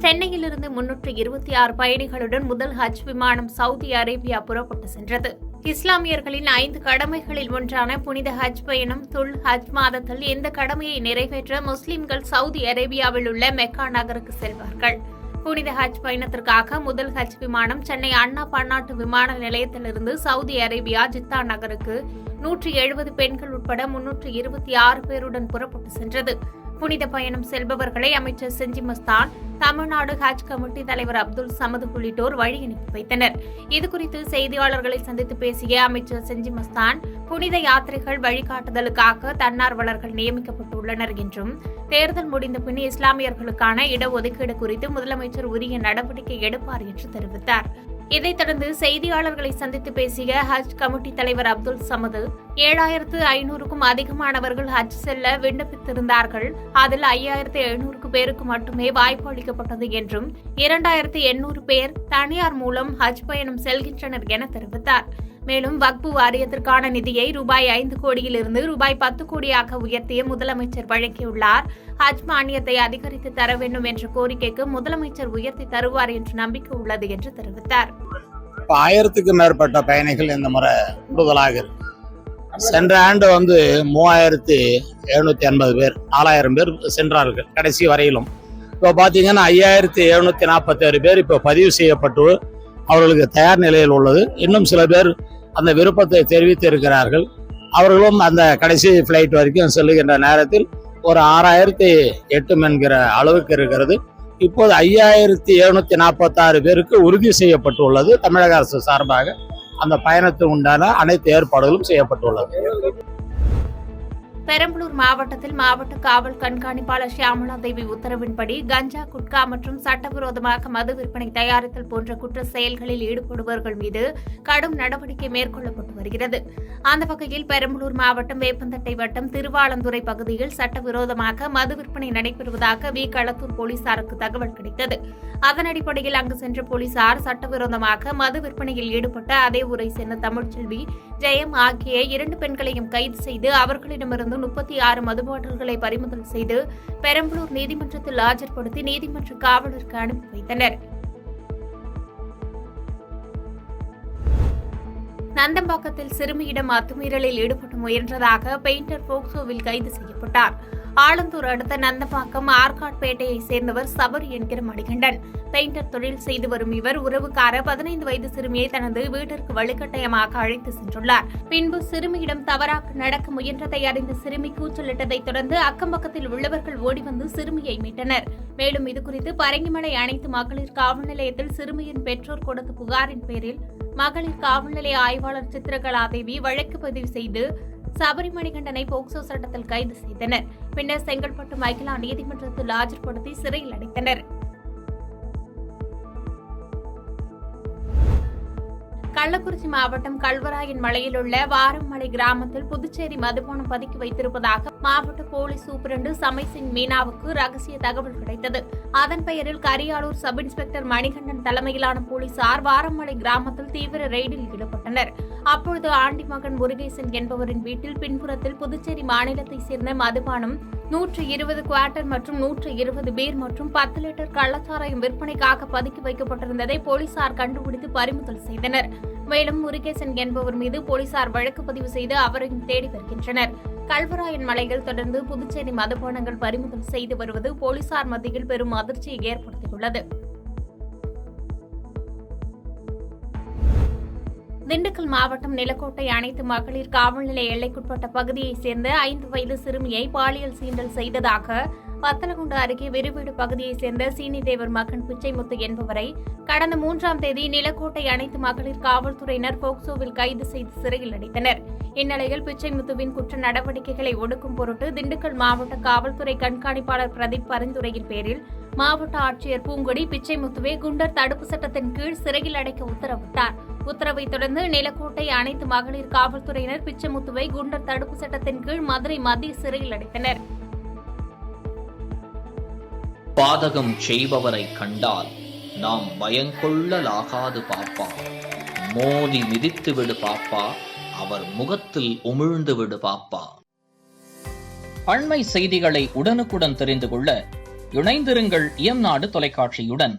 சென்னையிலிருந்து 326 பயணிகளுடன் முதல் ஹஜ் விமானம் சவுதி அரேபியா புறப்பட்டு சென்றது. இஸ்லாமியர்களின் 5 கடமைகளில் ஒன்றான புனித ஹஜ் பயணம் ஹஜ் மாதத்தில் இந்த கடமையை நிறைவேற்ற முஸ்லிம்கள் சவுதி அரேபியாவில் உள்ள மெக்கா நகருக்கு செல்வார்கள். புனித ஹஜ் பயணத்திற்காக முதல் ஹஜ் விமானம் சென்னை அண்ணா பன்னாட்டு விமான நிலையத்திலிருந்து சவுதி அரேபியா ஜித்தா நகருக்கு 170 பெண்கள் உட்பட 326 பேருடன் புறப்பட்டு சென்றது. புனித பயணம் செல்பவர்களை அமைச்சர் செஞ்சி மஸ்தான், தமிழ்நாடு ஹஜ் கமிட்டி தலைவர் அப்துல் சமது உள்ளிட்டோர் வழி அனுப்பி வைத்தனர். இதுகுறித்து செய்தியாளர்களை சந்தித்து பேசிய அமைச்சர் செஞ்சி மஸ்தான், புனித யாத்திரைகள் வழிகாட்டுதலுக்காக தன்னார்வலர்கள் நியமிக்கப்பட்டுள்ளனர் என்றும், தேர்தல் முடிந்த பின் இஸ்லாமியர்களுக்கான இடஒதுக்கீடு குறித்து முதலமைச்சர் உரிய நடவடிக்கை எடுப்பார் என்று தெரிவித்தார். இதைத் தொடர்ந்து செய்தியாளர்களை சந்தித்து பேசிய ஹஜ் கமிட்டி தலைவர் அப்துல் சமது, 7500க்கும் அதிகமானவர்கள் ஹஜ் செல்ல விண்ணப்பித்திருந்தார்கள். அதில் 5700 பேருக்கு மட்டுமே வாய்ப்பு அளிக்கப்பட்டது என்றும், 2800 பேர் தனியார் மூலம் ஹஜ் பயணம் செல்கின்றனர் என தெரிவித்தார். மேலும் வக்பு வாரியத்திற்கான நிதியை ரூபாய் 5 கோடியிலிருந்து ரூபாய் 10 கோடியாக உயர்த்திய முதலமைச்சர் வழங்கியுள்ளார். ஹஜ் மானியத்தை அதிகரித்து தர வேண்டும் என்ற கோரிக்கைக்கு முதலமைச்சர் உயர்த்தி தருவார் என்று நம்பிக்கை உள்ளது என்று தெரிவித்தார். 1000க்கும் மேற்பட்ட பயணிகள் இந்த முறை கூடுதலாக இருக்கு. சென்ற ஆண்டு 3750 பேர், 4000 பேர் சென்றார்கள் கடைசி வரையிலும். இப்போ பார்த்தீங்கன்னா 5747 பேர் இப்போ பதிவு செய்யப்பட்டு அவர்களுக்கு தயார் நிலையில் உள்ளது. இன்னும் சில பேர் அந்த விருப்பத்தை தெரிவித்து இருக்கிறார்கள். அவர்களும் அந்த கடைசி ஃபிளைட் வரைக்கும் செல்லுகின்ற நேரத்தில் ஒரு 6008 என்கிற அளவுக்கு இருக்கிறது. இப்போது 5746 பேருக்கு உறுதி செய்யப்பட்டுள்ளது. தமிழக அரசு சார்பாக அந்த பயணத்துக்கு உண்டான அனைத்து ஏற்பாடுகளும் செய்யப்பட்டுள்ளது. பெரம்பலூர் மாவட்டத்தில் மாவட்ட காவல் கண்காணிப்பாளர் ஷியாமலா தேவி உத்தரவின்படி கஞ்சா, குட்கா மற்றும் சட்டவிரோதமாக மது விற்பனை தயாரித்தல் போன்ற குற்ற செயல்களில் ஈடுபடுபவர்கள் மீது கடும் நடவடிக்கை மேற்கொள்ளப்பட்டு வருகிறது. அந்த வகையில் பெரம்பலூர் மாவட்டம் வேப்பந்தட்டை வட்டம் திருவாளந்துறை பகுதியில் சட்டவிரோதமாக மது விற்பனை நடைபெறுவதாக களத்தூர் போலீசாருக்கு தகவல் கிடைத்தது. அதன் அடிப்படையில் அங்கு சென்ற போலீசார் சட்டவிரோதமாக மது விற்பனையில் ஈடுபட்ட அதே ஊரை சேர்ந்த தமிழ்ச்செல்வி, ஜெயம் ஆகிய 2 பெண்களையும் கைது செய்து அவர்களிடமிருந்து 36 மது பாட்டில்களை பறிமுதல் செய்து பெரம்பலூர் நீதிமன்றத்தில் ஆஜர்படுத்தி நீதிமன்ற காவலருக்கு அனுப்பி வைத்தனர். நந்தம்பாக்கத்தில் சிறுமியிடம் அத்துமீறலில் ஈடுபட்டு முயன்றதாக பெயிண்டர் போக்சோவில் கைது செய்யப்பட்டார். ஆலந்தூர் அடுத்த நந்தம்பாக்கம் ஆர்காட்பேட்டையை சேர்ந்தவர் சபரி என்கிற மணிகண்டன். பெயிண்டர் தொழில் செய்து வரும் இவர் உறவுக்கார 15 வயது சிறுமியை தனது வீட்டிற்கு வலுக்கட்டாயமாக அழைத்து சென்றுள்ளார். பின்பு சிறுமியிடம் தவறாக நடக்க முயன்றதை அறிந்த சிறுமி கூச்சலிட்டதைத் தொடர்ந்து அக்கம்பக்கத்தில் உள்ளவர்கள் ஓடிவந்து சிறுமியை மீட்டனர். மேலும் இதுகுறித்து பரங்கிமலை அனைத்து மகளிர் காவல் நிலையத்தில் சிறுமியின் பெற்றோர் கொடுத்த புகாரின் பேரில் மகளிர் காவல் நிலைய ஆய்வாளர் சித்திரகலாதேவி வழக்கு பதிவு செய்து சபரி மணிகண்டனை போக்சோ சட்டத்தில் கைது செய்தனர். பின்னர் செங்கல்பட்டு மைகிலா நீதிமன்றத்தில் ஆஜர்படுத்தி சிறையில் அடைத்தனர். கள்ளக்குறிச்சி மாவட்டம் கல்வராயன் மலையில் உள்ள வாரமலை கிராமத்தில் புதுச்சேரி மதுபானம் பதுக்கி வைத்திருப்பதாக மாவட்ட போலீஸ் சூப்பிரண்டு சமைசிங் மீனாவுக்கு ரகசிய தகவல் கிடைத்தது. அதன் பெயரில் கரியாளூர் சப் இன்ஸ்பெக்டர் மணிகண்டன் தலைமையிலான போலீசார் வாரமலை கிராமத்தில் தீவிர ரெய்டில் ஈடுபட்டனர். அப்பொழுது ஆண்டி மகன் முருகேசன் என்பவரின் வீட்டில் பின்புறத்தில் புதுச்சேரி மாநிலத்தை சேர்ந்த மதுபானம் 120 குவார்ட்டர் மற்றும் 120 பீர் மற்றும் 10 லிட்டர் கள்ளச்சாராயம் விற்பனைக்காக பதுக்கி வைக்கப்பட்டிருந்ததை போலீசார் கண்டுபிடித்து பறிமுதல் செய்தனர். மேலும் முருகேசன் என்பவர் மீது போலீசார் வழக்கு பதிவு செய்து அவரையும் தேடி வருகின்றனர். கல்வராயன் மலையில் தொடர்ந்து புதுச்சேரி மதுபானங்கள் பறிமுதல் செய்து வருவது போலீசார் மத்தியில் பெரும் அதிர்ச்சியை ஏற்படுத்தியுள்ளது. திண்டுக்கல் மாவட்டம் நிலக்கோட்டை அனைத்து மகளிர் காவல் நிலைய எல்லைக்குட்பட்ட பகுதியைச் சேர்ந்த 5 வயது சிறுமியை பாலியல் சீண்டல் செய்ததாக வத்தலகுண்டு அருகே விருவீடு பகுதியைச் சேர்ந்த சீனிதேவர் மகன் பிச்சைமுத்து என்பவரை கடந்த 3ஆம் தேதி நிலக்கோட்டை அனைத்து மகளிர் காவல்துறையினர் போக்சோவில் கைது செய்து சிறையில் அடைத்தனர். இந்நிலையில் பிச்சைமுத்துவின் குற்ற நடவடிக்கைகளை ஒடுக்கும் பொருட்டு திண்டுக்கல் மாவட்ட காவல்துறை கண்காணிப்பாளர் பிரதீப் பரிந்துரையின் பேரில் மாவட்ட ஆட்சியர் பூங்கொடி பிச்சைமுத்துவை குண்டர் தடுப்பு சட்டத்தின் கீழ் சிறையில் அடைக்க உத்தரவிட்டார். உத்தரவை தொடர்ந்து நிலக்கோட்டை அனைத்து மகளிர் காவல்துறையினர் பிச்சைமுத்துவை குண்டர் தடுப்பு சட்டத்தின் கீழ் மதுரை மத்திய சிறையில் அடைத்தனர். பாதகம் செய்பவரை கண்டால் நாம் பயங்கொள்ளலாகாது பாப்பா, மோதி மிதித்து விடு பாப்பா, அவர் முகத்தில் உமிழ்ந்து விடு பாப்பா. அண்மை செய்திகளை உடனுக்குடன் தெரிந்து கொள்ள இணைந்திருங்கள் இயம்நாடு தொலைக்காட்சியுடன்.